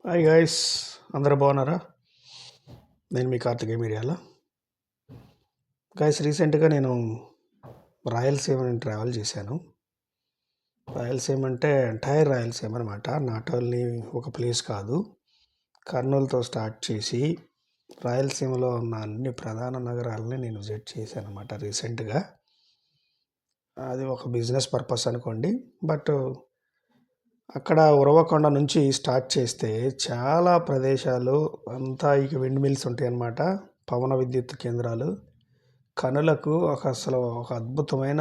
Hi guys, అందరూ బాగున్నారా? నేను మీ కార్తికేయ మీడియాలో. గైస్, రీసెంట్గా నేను రాయలసీమని ట్రావెల్ చేశాను. రాయలసీమ అంటే ఎంటైర్ రాయలసీమ అనమాట, నాట్ ఓన్లీ ఒక ప్లేస్ కాదు. కర్నూలుతో స్టార్ట్ చేసి రాయలసీమలో ఉన్న అన్ని ప్రధాన నగరాలని నేను విజిట్ చేశాను అనమాట రీసెంట్గా. అది ఒక బిజినెస్ పర్పస్ అనుకోండి. బట్ అక్కడ ఉరవకొండ నుంచి స్టార్ట్ చేస్తే చాలా ప్రదేశాలు అంతా ఇక విండ్ మిల్స్ ఉంటాయి అన్నమాట, పవన విద్యుత్ కేంద్రాలు. కనులకు అసలు ఒక అద్భుతమైన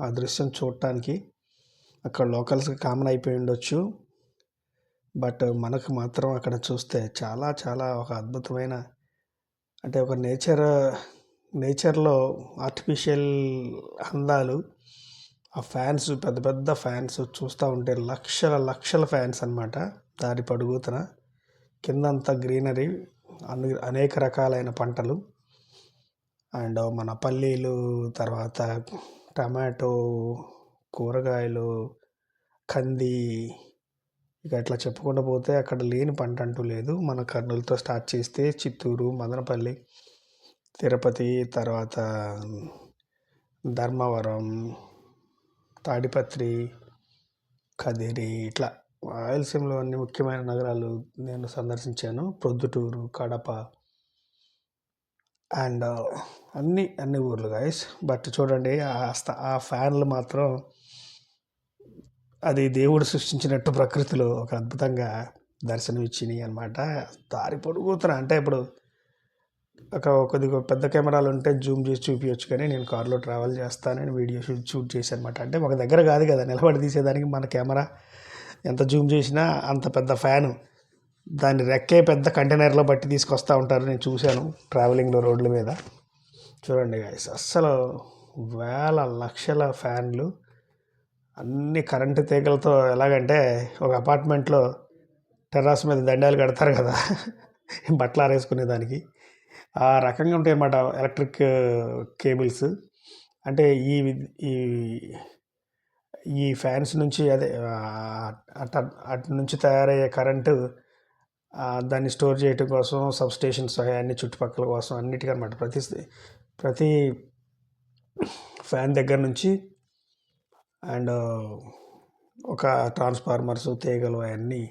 ఆ దృశ్యం చూడటానికి అక్కడ లోకల్స్కి కామన్ అయిపోయి ఉండొచ్చు. బట్ మనకు మాత్రం అక్కడ చూస్తే చాలా చాలా ఒక అద్భుతమైన, అంటే ఒక నేచర్లో ఆర్టిఫిషియల్ అందాలు. ఆ ఫ్యాన్స్, పెద్ద పెద్ద ఫ్యాన్స్ చూస్తూ ఉంటే లక్షల లక్షల ఫ్యాన్స్ అన్నమాట. దారి పొడుగుతున్న కిందంతా గ్రీనరీ, అనేక రకాలైన పంటలు, అండ్ మన పల్లీలు, తర్వాత టమాటో, కూరగాయలు, కంది, ఇక అట్లా చెప్పుకుంటూ పోతే అక్కడ లేని పంట అంటూ లేదు. మన కర్నూలుతో స్టార్ట్ చేస్తే చిత్తూరు, మదనపల్లి, తిరుపతి, తర్వాత ధర్మవరం, తాడిపత్రి, కదిరి, ఇట్లా రాయలసీమలో అన్ని ముఖ్యమైన నగరాలు నేను సందర్శించాను. ప్రొద్దుటూరు, కడప, అండ్ అన్ని ఊర్లు గైస్. బట్ చూడండి, ఆ ఫ్యాన్లు మాత్రం అది దేవుడు సృష్టించినట్టు ప్రకృతిలో ఒక అద్భుతంగా దర్శనం ఇచ్చినాయి అనమాట. దారి పొడుగుతున్నా అంటే ఇప్పుడు కొద్దిగా పెద్ద కెమెరాలు ఉంటే జూమ్ చేసి చూపించచ్చు, కానీ నేను కార్లో ట్రావెల్ చేస్తానని వీడియో షూట్ చేశాను అనమాట. అంటే ఒక దగ్గర కాదు కదా నిలబడి తీసేదానికి, మన కెమెరా ఎంత జూమ్ చేసినా అంత పెద్ద ఫ్యాను దాన్ని రెక్కే పెద్ద కంటైనర్లో బట్టి తీసుకొస్తూ ఉంటారు. నేను చూశాను ట్రావెలింగ్లో రోడ్ల మీద. చూడండి గైస్, అస్సలు వేల లక్షల ఫ్యాన్లు, అన్ని కరెంటు తీగలతో. ఎలాగంటే ఒక అపార్ట్మెంట్లో టెర్రాస్ మీద దండాలు కడతారు కదా బట్టలు ఆరేసుకునే దానికి, ఆ రకంగా ఉంటాయి అన్నమాట ఎలక్ట్రిక్ కేబుల్స్. అంటే ఈ ఈ ఫ్యాన్స్ నుంచి, అదే అటు నుంచి తయారయ్యే కరెంటు దాన్ని స్టోర్ చేయడం కోసం సబ్ స్టేషన్స్ అన్ని చుట్టుపక్కల కోసం అన్నిటికీ అనమాట. ప్రతి ఫ్యాన్ దగ్గర నుంచి, అండ్ ఒక ట్రాన్స్ఫార్మర్స్, తీగలు, అవన్నీ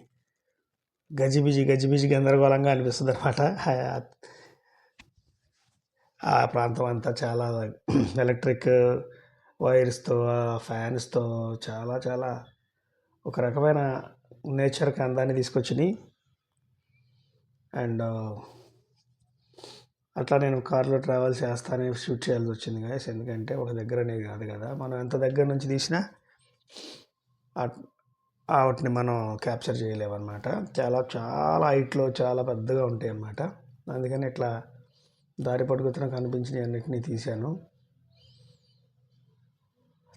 గజిబిజి గందరగోళంగా అనిపిస్తుంది అనమాట. ఆ ప్రాంతం అంతా చాలా ఎలక్ట్రిక్ వైర్స్తో, ఫ్యాన్స్తో చాలా చాలా ఒక రకమైన నేచర్కి అందాన్ని తీసుకొచ్చినాయి. అండ్ అట్లా నేను కార్లో ట్రావెల్ చేస్తానే షూట్ చేయాల్సి వచ్చింది గాయస్. ఎందుకంటే ఒక దగ్గర అనేది కాదు కదా, మనం ఎంత దగ్గర నుంచి తీసినా వాటిని మనం క్యాప్చర్ చేయలేమన్నమాట. చాలా చాలా హైట్లో చాలా పెద్దగా ఉంటాయి అన్నమాట. అందుకని ఇట్లా దారి పడుకుతున్న కనిపించిన అన్నిటినీ తీశాను.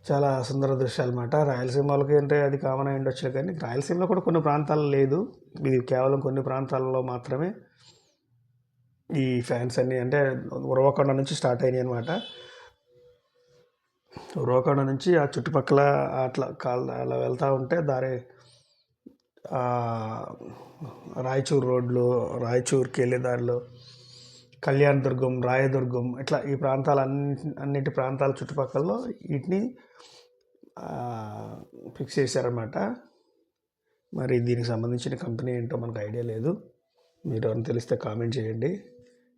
చాలా సుందర దృశ్యాలు అన్నమాట. రాయలసీమ వాళ్ళకి అంటే అది కామన్ అయి ఉండొచ్చు, కానీ రాయలసీమలో కూడా కొన్ని ప్రాంతాల్లో లేదు. ఇది కేవలం కొన్ని ప్రాంతాలలో మాత్రమే ఈ ఫ్యాన్స్ అన్నీ, అంటే ఉరవకొండ నుంచి స్టార్ట్ అయినాయి అనమాట. ఉరవకొండ నుంచి ఆ చుట్టుపక్కల అట్లా అలా వెళ్తూ ఉంటే దారి రాయచూరు రోడ్లు, రాయచూరుకి వెళ్ళే దారిలో కళ్యాణదుర్గం, రాయదుర్గం, ఇట్లా ఈ ప్రాంతాలు అన్నిటి ప్రాంతాల చుట్టుపక్కలలో వీటిని ఫిక్స్ చేశారన్నమాట. మరి దీనికి సంబంధించిన కంపెనీ ఏంటో మనకు ఐడియా లేదు. మీరు అని తెలిస్తే కామెంట్ చేయండి.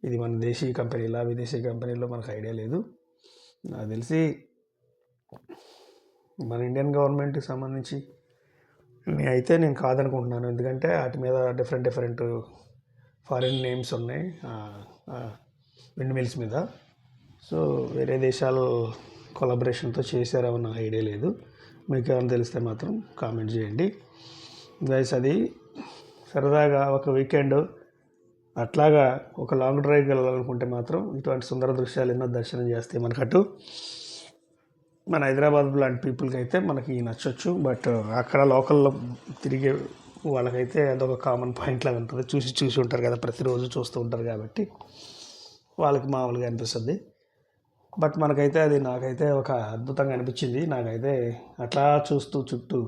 ఇది మన దేశీయ కంపెనీలా, విదేశీ కంపెనీలో మనకు ఐడియా లేదు. నాకు తెలిసి మన ఇండియన్ గవర్నమెంట్కి సంబంధించి అయితే నేను కాదనుకుంటున్నాను. ఎందుకంటే వాటి మీద డిఫరెంట్ ఫారిన్ నేమ్స్ ఉన్నాయి విండ్ మిల్స్ మీద. సో వేరే దేశాలు కొలాబరేషన్తో చేశారో నాకు ఐడియా లేదు. మీకు ఏమైనా తెలిస్తే మాత్రం కామెంట్ చేయండి గైస్. అది సరదాగా ఒక వీకెండ్ అట్లాగా ఒక లాంగ్ డ్రైవ్కి వెళ్ళాలనుకుంటే మాత్రం ఇటువంటి సుందర దృశ్యాలు ఎన్నో దర్శనం చేస్తాయి మనకటు. మన హైదరాబాద్ లాంటి పీపుల్కి అయితే మనకి నచ్చవచ్చు, బట్ అక్కడ లోకల్లో తిరిగే వాళ్ళకైతే అదొక కామన్ పాయింట్ లాగా ఉంటుంది. చూసి ఉంటారు కదా, ప్రతిరోజు చూస్తూ ఉంటారు కాబట్టి వాళ్ళకి మామూలుగా అనిపిస్తుంది. బట్ నాకైతే ఒక అద్భుతంగా అనిపించింది. నాకైతే అట్లా చూస్తూ చుట్టూ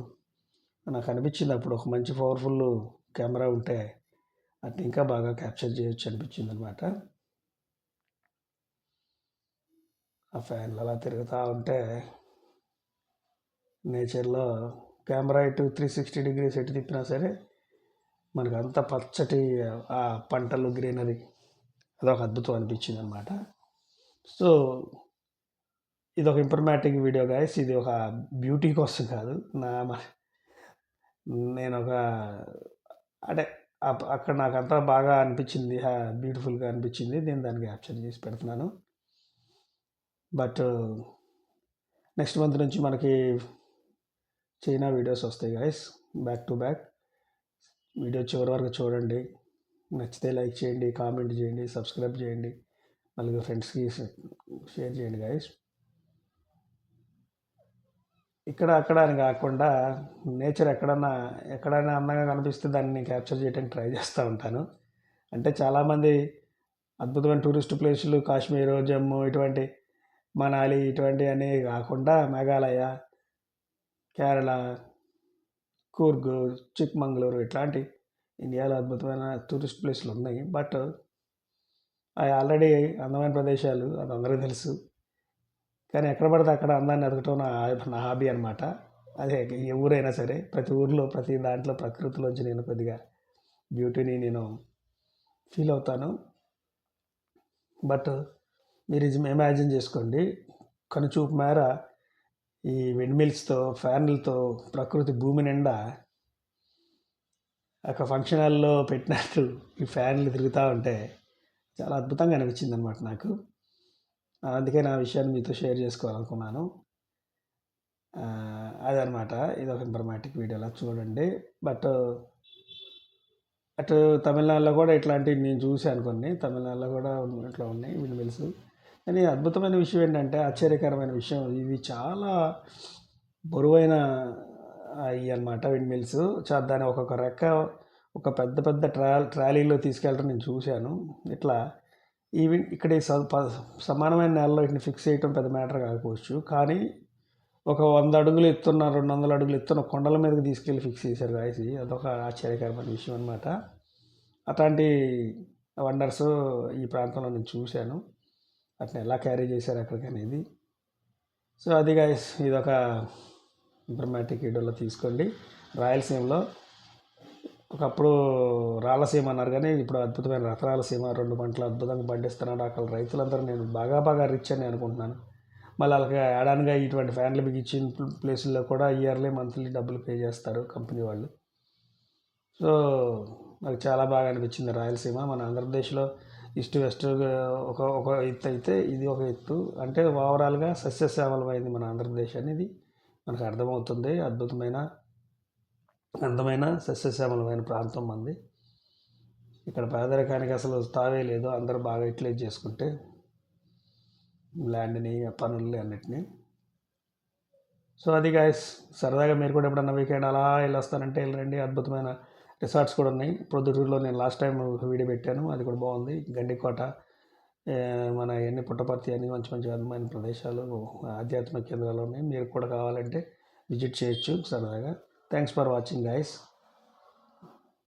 నాకు అనిపించింది అప్పుడు ఒక మంచి పవర్ఫుల్ కెమెరా ఉంటే అది ఇంకా బాగా క్యాప్చర్ చేయొచ్చు అనిపించింది అనమాట. ఆ ఫ్యాన్లు అలా తిరుగుతూ ఉంటే నేచర్లో కెమెరా ఇటు 360 డిగ్రీస్ ఎటు తిప్పినా సరే మనకు అంత పచ్చటి ఆ పంటలు గ్రీనరీ అదొక అద్భుతం అనిపించింది అనమాట. సో ఇది ఒక ఇన్ఫర్మేటివ్ వీడియో గైస్. ఇది ఒక బ్యూటీ కోసం కాదు, నేను ఒక అంటే అక్కడ నాకు అంతా బాగా అనిపించింది, బ్యూటిఫుల్గా అనిపించింది, నేను దాన్ని క్యాప్చర్ చేసి పెడుతున్నాను. బట్ నెక్స్ట్ మంత్ నుంచి మనకి చైనా వీడియోస్ వస్తాయి guys, back to back. Video చివరి వరకు చూడండి, నచ్చితే లైక్ చేయండి, కామెంట్ చేయండి, సబ్స్క్రైబ్ చేయండి, మళ్ళీ ఫ్రెండ్స్కి షేర్ చేయండి గైస్. ఇక్కడ అక్కడ అని కాకుండా నేచర్ ఎక్కడైనా అందంగా కనిపిస్తే దాన్ని క్యాప్చర్ చేయడానికి ట్రై చేస్తూ ఉంటాను. అంటే చాలామంది అద్భుతమైన టూరిస్ట్ ప్లేసులు కాశ్మీరు, జమ్మూ, ఇటువంటి మనాలి ఇటువంటివన్నీ కాకుండా మేఘాలయ, కేరళ, కూర్గ్, చిక్మంగళూరు ఇట్లాంటి ఇండియాలో అద్భుతమైన టూరిస్ట్ ప్లేసులు ఉన్నాయి. బట్ అవి ఆల్రెడీ అందమైన ప్రదేశాలు, అది అందరికీ తెలుసు. కానీ ఎక్కడ పడితే అక్కడ అందాన్ని ఎదగటం నా హాబీ అనమాట. అదే ఏ ఊరైనా సరే, ప్రతి ఊరిలో ప్రతి దాంట్లో ప్రకృతిలోంచి నేను కొద్దిగా బ్యూటీని నేను ఫీల్ అవుతాను. బట్ మీరు ఇమాజిన్ చేసుకోండి, కనుచూపు మేర ఈ విండ్మిల్స్తో, ఫ్యాన్లతో ప్రకృతి భూమి నిండా ఒక ఫంక్షన్ హాల్లో పెట్టినట్టు ఈ ఫ్యాన్లు తిరుగుతూ ఉంటే చాలా అద్భుతంగా అనిపించింది అనమాట నాకు. అందుకే నా విషయాన్ని మీతో షేర్ చేసుకోవాలనుకున్నాను. అదనమాట, ఇది ఒక ఇన్ఫర్మేటివ్ వీడియోలా చూడండి. బట్ అటు తమిళనాడులో కూడా ఇట్లాంటివి నేను చూశాను కొన్ని. తమిళనాడులో కూడా ఇట్లా ఉన్నాయి విండ్మిల్స్. కానీ అద్భుతమైన విషయం ఏంటంటే, ఆశ్చర్యకరమైన విషయం, ఇవి చాలా బరువైన ఇవి అనమాట విండ్మిల్స్. దాని ఒక్కొక్క రెక్క ఒక పెద్ద పెద్ద ట్రాలీలో తీసుకెళ్ళడం నేను చూశాను. ఇట్లా ఇక్కడ సమానమైన నేలలో వీటిని ఫిక్స్ చేయటం పెద్ద మ్యాటర్ కాకపోవచ్చు, కానీ ఒక 100 అడుగులు ఎత్తున్న, 200 అడుగులు ఎత్తున్న కొండల మీదకి తీసుకెళ్ళి ఫిక్స్ చేశారు గాయసి. అదొక ఆశ్చర్యకరమైన విషయం అనమాట. అట్లాంటి వండర్స్ ఈ ప్రాంతంలో నేను చూశాను. అట్లా ఎలా క్యారీ చేశారు అక్కడికి అనేది. సో అది గాయస్, ఇదొక ఇన్ఫర్మేటివ్ వీడియోలో తీసుకోండి. రాయలసీమలో ఒకప్పుడు రాళ్ళసీమ అన్నారు, కానీ ఇప్పుడు అద్భుతమైన రతనాలసీమ, 2 పంటలు అద్భుతంగా పండిస్తున్నాడు అక్కడ రైతులందరూ. నేను బాగా రిచ్ అని అనుకుంటున్నాను. మళ్ళీ వాళ్ళకి యాడాన్గా ఇటువంటి ఫ్యాన్లు బిగించిన ప్లేసుల్లో కూడా ఇయర్లీ మంత్లీ డబ్బులు పే చేస్తారు కంపెనీ వాళ్ళు. సో నాకు చాలా బాగా అనిపించింది రాయలసీమ. మన ఆంధ్రప్రదేశ్లో ఈస్ట్ వెస్ట్ ఒక ఎత్తు అయితే ఇది ఒక ఎత్తు. అంటే ఓవరాల్గా సస్యశ్యామలమైంది మన ఆంధ్రప్రదేశ్ అనేది మనకు అర్థమవుతుంది. అందమైన సస్యశ్యామలమైన ప్రాంతం మంది. ఇక్కడ పేదరికానికి అసలు తావే లేదు, అందరూ బాగా యూటిలైజ్ చేసుకుంటే ల్యాండ్ని, పనుల్ని, అన్నిటినీ. సో అది గాయస్, సరదాగా మీరు కూడా ఎప్పుడన్నా వీకెండ్ అలా వెళ్ళొస్తానంటే వెళ్ళండి. అద్భుతమైన రిసార్ట్స్ కూడా ఉన్నాయి. ప్రొద్దుటూరులో నేను లాస్ట్ టైం వీడియో పెట్టాను, అది కూడా బాగుంది. గండికోట, మన పుట్టపర్తి అన్ని మంచి అందమైన ప్రదేశాలు, ఆధ్యాత్మిక కేంద్రాలు ఉన్నాయి. మీరు కూడా కావాలంటే విజిట్ చేయొచ్చు సరదాగా. Thanks for watching guys.